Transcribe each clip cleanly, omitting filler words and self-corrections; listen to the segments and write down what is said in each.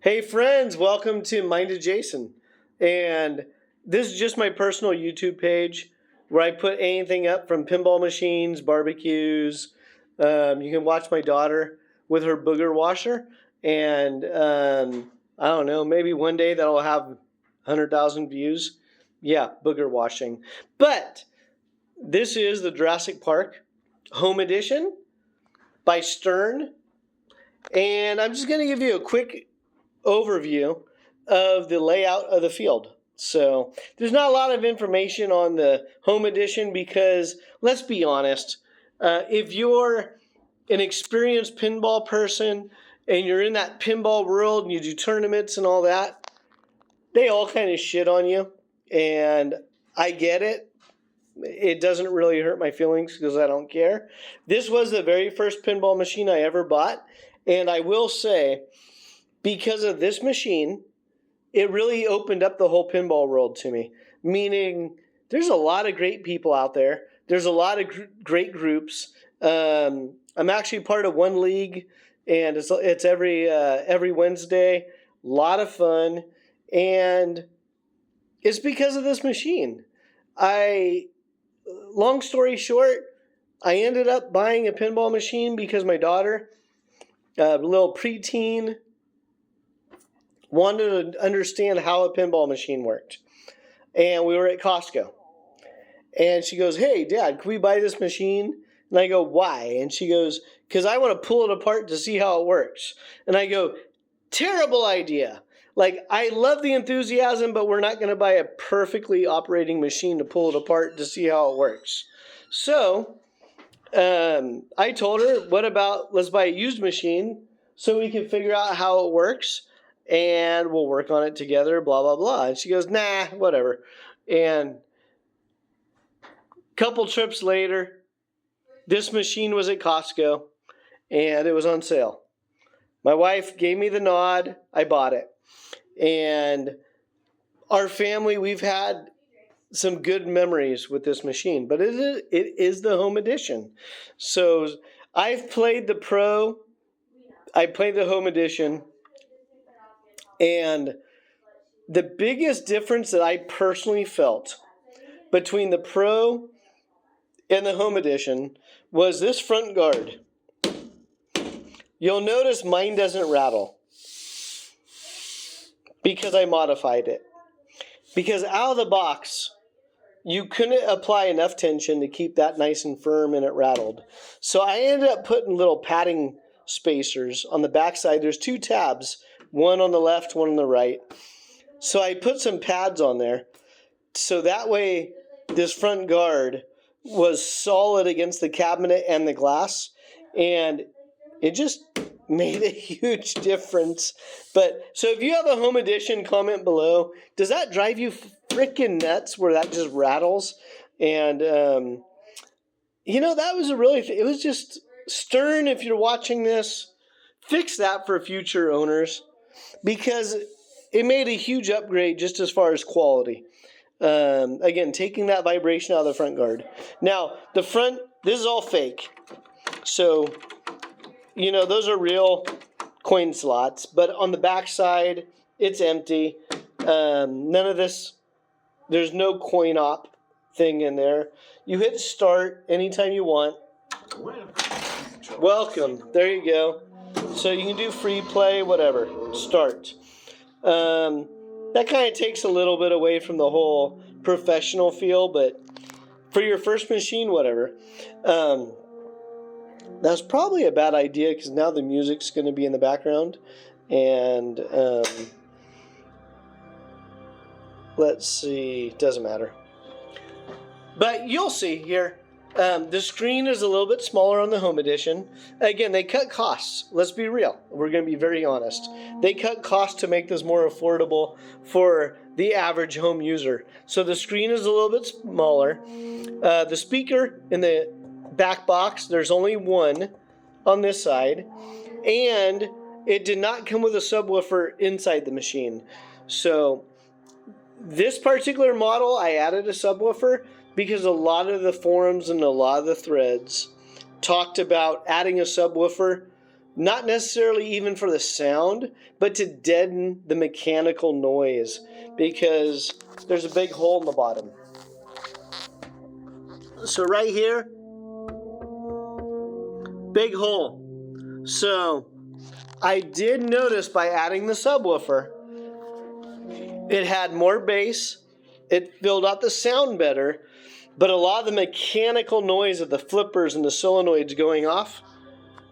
Hey friends, welcome to Minded Jason. And this is just my personal YouTube page where I put anything up from pinball machines, barbecues. You can watch my daughter with her booger washer. And I don't know, maybe one day that'll have 100,000 views. Yeah, booger washing. But this is the Jurassic Park Home Edition by Stern. And I'm just going to give you a quick overview of the layout of the field. So there's not a lot of information on the home edition because, let's be honest, if you're an experienced pinball person and you're in that pinball world and you do tournaments and all that, they all kind of shit on you. And I get it. It doesn't really hurt my feelings because I don't care. This was the very first pinball machine I ever bought. And I will say, because of this machine, it really opened up the whole pinball world to me. Meaning, there's a lot of great people out there. There's a lot of great groups. I'm actually part of one league, and it's every Wednesday. A lot of fun, and it's because of this machine. Long story short, I ended up buying a pinball machine because my daughter, a little preteen, wanted to understand how a pinball machine worked. And we were at Costco. And she goes, "Hey, Dad, can we buy this machine?" And I go, "Why?" And she goes, "Because I want to pull it apart to see how it works." And I go, "Terrible idea. Like, I love the enthusiasm, but we're not going to buy a perfectly operating machine to pull it apart to see how it works." So I told her, what about let's buy a used machine so we can figure out how it works and we'll work on it together, blah, blah, blah. And she goes, "Nah, whatever." And a couple trips later, this machine was at Costco and it was on sale. My wife gave me the nod. I bought it. And our family, we've had some good memories with this machine, but it is the home edition. So I've played the Pro, I played the home edition, and the biggest difference that I personally felt between the Pro and the home edition was this front guard. You'll notice mine doesn't rattle because I modified it. Because out of the box, you couldn't apply enough tension to keep that nice and firm and it rattled. So I ended up putting little padding spacers on the backside. There's two tabs, one on the left, one on the right. So I put some pads on there. So that way this front guard was solid against the cabinet and the glass. And it just made a huge difference. But so if you have a home edition, comment below. Does that drive you freaking nuts where that just rattles? And that was it was just Stern. If you're watching this, fix that for future owners because it made a huge upgrade just as far as quality. Again, taking that vibration out of the front guard. Now the front, this is all fake, so those are real coin slots, but on the back side, it's empty. None of this, there's no coin op thing in there. You hit start anytime you want. Welcome. There you go. So you can do free play, whatever. Start. That kind of takes a little bit away from the whole professional feel, but for your first machine, whatever. That's probably a bad idea because now the music's going to be in the background. And let's see, doesn't matter. But you'll see here, the screen is a little bit smaller on the home edition. Again, they cut costs. Let's be real. We're going to be very honest. They cut costs to make this more affordable for the average home user. So the screen is a little bit smaller. The speaker in the back box, there's only one on this side, and it did not come with a subwoofer inside the machine. So this particular model, I added a subwoofer because a lot of the forums and a lot of the threads talked about adding a subwoofer not necessarily even for the sound, but to deaden the mechanical noise, because there's a big hole in the bottom. So right here, big hole. So I did notice by adding the subwoofer, it had more bass, it filled out the sound better, but a lot of the mechanical noise of the flippers and the solenoids going off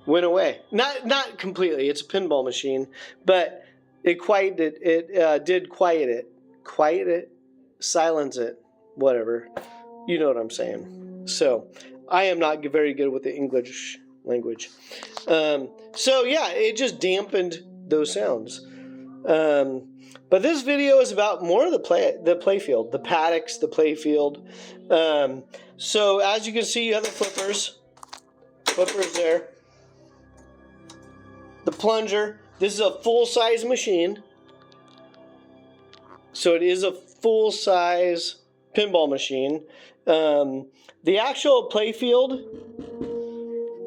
went away. Not completely, it's a pinball machine, but it quieted it, did quiet it, silence it, whatever. You know what I'm saying. So I am not very good with the English language. So yeah, it just dampened those sounds. But this video is about more of the play field, the paddocks, the play field. So as you can see, you have the flippers there. The plunger. This is a full-size machine. So it is a full-size pinball machine. The actual play field,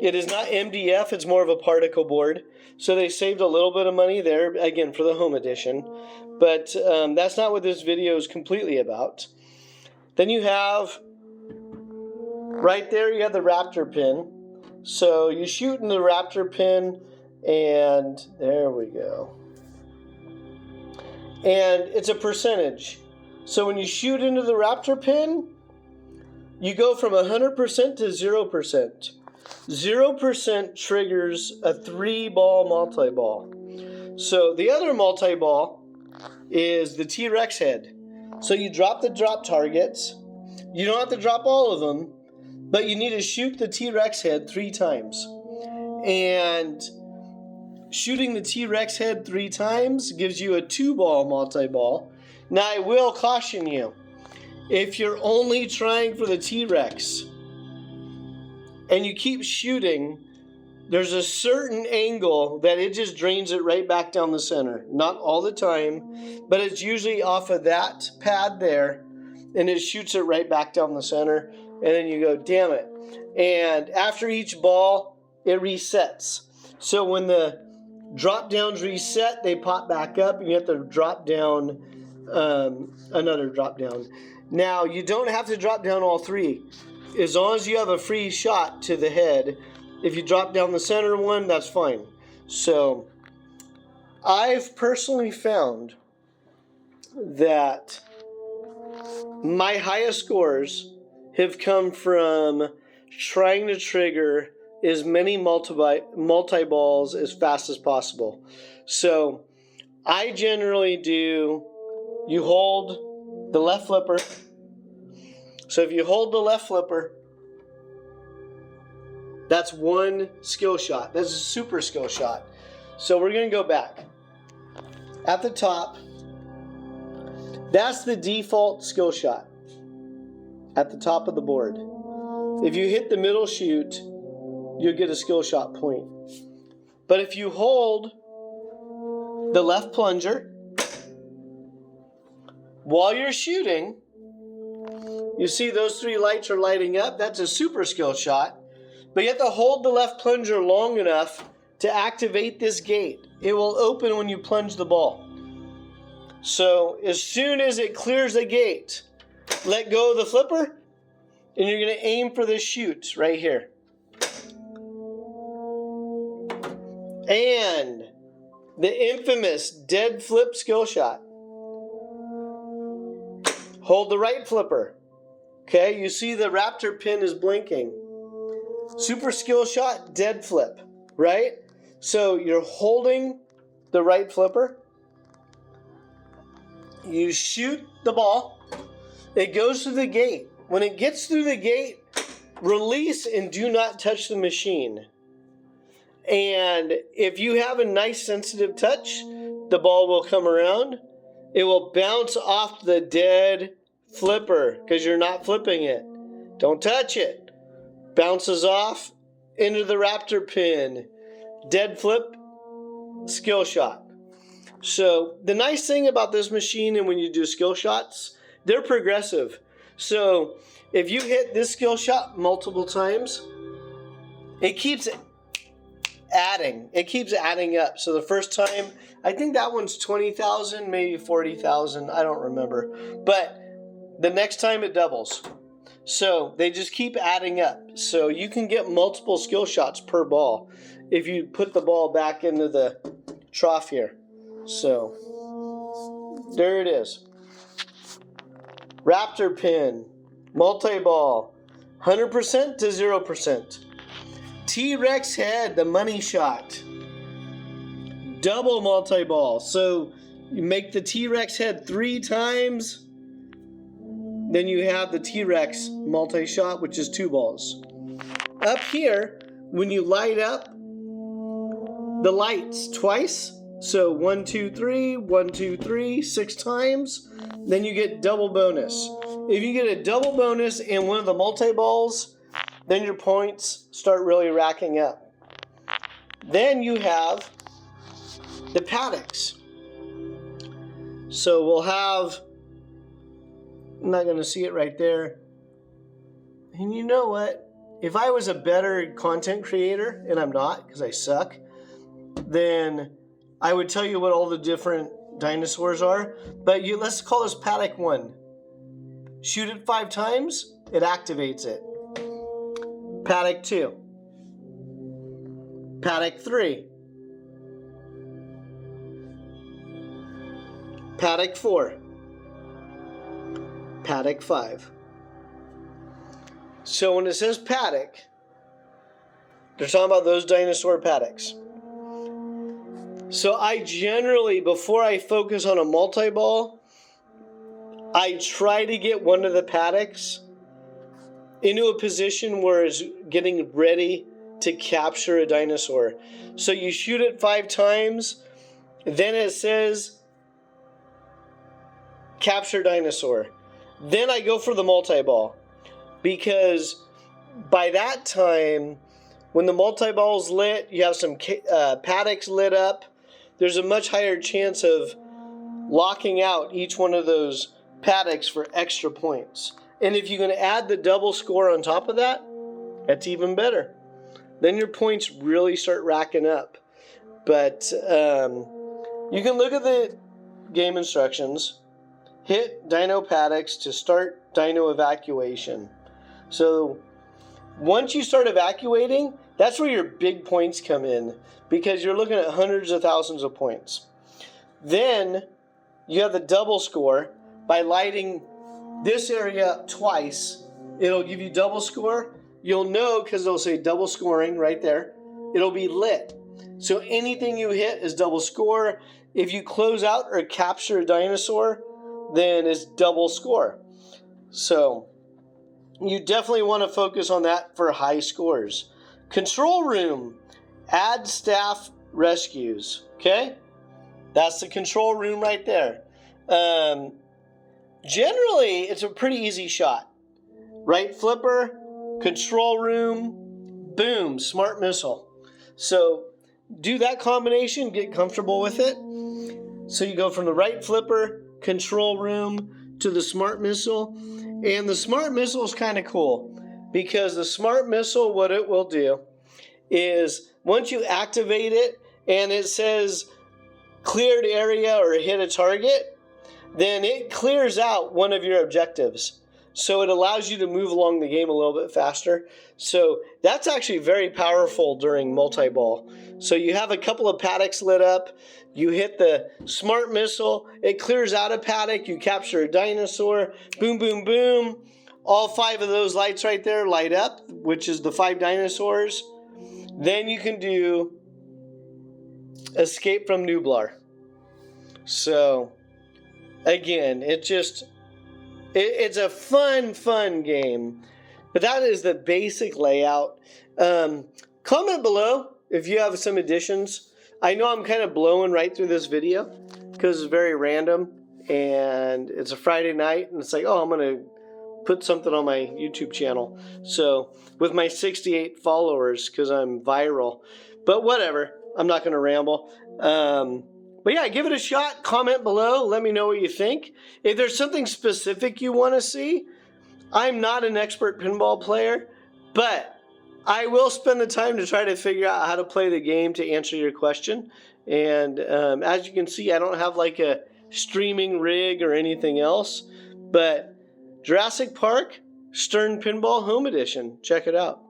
it is not MDF, it's more of a particle board. So they saved a little bit of money there, again, for the home edition. But that's not what this video is completely about. Then you have, right there, you have the Raptor pin. So you shoot in the Raptor pin, and there we go. And it's a percentage. So when you shoot into the Raptor pin, you go from 100% to 0%. 0% triggers a 3-ball multi-ball. So the other multi-ball is the T-Rex head. So you drop the drop targets. You don't have to drop all of them, but you need to shoot the T-Rex head 3 times. And shooting the T-Rex head 3 times gives you a 2-ball multi-ball. Now I will caution you, if you're only trying for the T-Rex and you keep shooting, there's a certain angle that it just drains it right back down the center. Not all the time, but it's usually off of that pad there, and it shoots it right back down the center, and then you go, damn it. And after each ball, it resets. So when the drop downs reset, they pop back up, and you have to drop down another drop down. Now, you don't have to drop down all 3. As long as you have a free shot to the head, if you drop down the center one, that's fine. So I've personally found that my highest scores have come from trying to trigger as many multi-balls as fast as possible. So I generally do, you hold the left flipper. So if you hold the left flipper, that's 1 skill shot. That's a super skill shot. So we're going to go back. At the top, that's the default skill shot at the top of the board. If you hit the middle chute, you'll get a skill shot point. But if you hold the left plunger while you're shooting, you see those 3 lights are lighting up. That's a super skill shot. But you have to hold the left plunger long enough to activate this gate. It will open when you plunge the ball. So as soon as it clears the gate, let go of the flipper, and you're going to aim for this chute right here. And the infamous dead flip skill shot. Hold the right flipper. Okay, you see the Raptor pin is blinking. Super skill shot, dead flip, right? So you're holding the right flipper. You shoot the ball. It goes through the gate. When it gets through the gate, release and do not touch the machine. And if you have a nice sensitive touch, the ball will come around. It will bounce off the dead flipper because you're not flipping it. Don't touch it. Bounces off into the Raptor pin. Dead flip, skill shot. So the nice thing about this machine, and when you do skill shots, they're progressive. So if you hit this skill shot multiple times, it keeps adding. It keeps adding up. So the first time, I think that one's 20,000, maybe 40,000. I don't remember. But the next time it doubles. So they just keep adding up. So you can get multiple skill shots per ball if you put the ball back into the trough here. So there it is. Raptor pin, multi-ball, 100% to 0%. T-Rex head, the money shot. Double multi-ball. So you make the T-Rex head 3 times. Then you have the T-Rex multi-shot, which is 2 balls. Up here, when you light up the lights twice, so 1, 2, 3, 1, 2, 3, 6 times, then you get double bonus. If you get a double bonus in one of the multi-balls, then your points start really racking up. Then you have the Paddocks. So we'll have, I'm not going to see it right there. And you know what? If I was a better content creator, and I'm not because I suck, then I would tell you what all the different dinosaurs are. But let's call this Paddock 1. Shoot it 5 times, it activates it. Paddock 2. Paddock 3. Paddock 4. Paddock 5. So when it says Paddock, they're talking about those dinosaur Paddocks. So I generally, before I focus on a multi-ball, I try to get one of the Paddocks into a position where it's getting ready to capture a dinosaur. So you shoot it 5 times, then it says capture dinosaur. Then I go for the multi-ball, because by that time, when the multi-ball's lit, you have some Paddocks lit up, there's a much higher chance of locking out each one of those Paddocks for extra points. And if you're going to add the double score on top of that, that's even better. Then your points really start racking up. But you can look at the game instructions. Hit Dino Paddocks to start Dino evacuation. So once you start evacuating, that's where your big points come in, because you're looking at hundreds of thousands of points. Then you have the double score. By lighting this area up twice, it'll give you double score. You'll know because it'll say double scoring right there. It'll be lit. So anything you hit is double score. If you close out or capture a dinosaur, then it's double score. So you definitely want to focus on that for high scores. Control room, add staff rescues. Okay, that's the control room right there. Generally, it's a pretty easy shot. Right flipper, control room, boom, smart missile. So do that combination, get comfortable with it. So you go from the right flipper, control room, to the smart missile. And the smart missile is kind of cool, because the smart missile, what it will do is once you activate it and it says cleared area or hit a target, then it clears out one of your objectives. So it allows you to move along the game a little bit faster. So that's actually very powerful during multi-ball. So you have a couple of Paddocks lit up, you hit the smart missile, it clears out a Paddock, you capture a dinosaur, boom, boom, boom. All 5 of those lights right there light up, which is the 5 dinosaurs. Then you can do Escape from Nublar. So again, it's a fun game. But that is the basic layout. Comment below if you have some additions. I know I'm kind of blowing right through this video because it's very random and it's a Friday night and it's like, oh, I'm going to put something on my YouTube channel. So with my 68 followers, because I'm viral. But whatever, I'm not going to ramble. But yeah, give it a shot. Comment below. Let me know what you think. If there's something specific you want to see, I'm not an expert pinball player, but I will spend the time to try to figure out how to play the game to answer your question. And as you can see, I don't have like a streaming rig or anything else. But Jurassic Park Stern Pinball Home Edition. Check it out.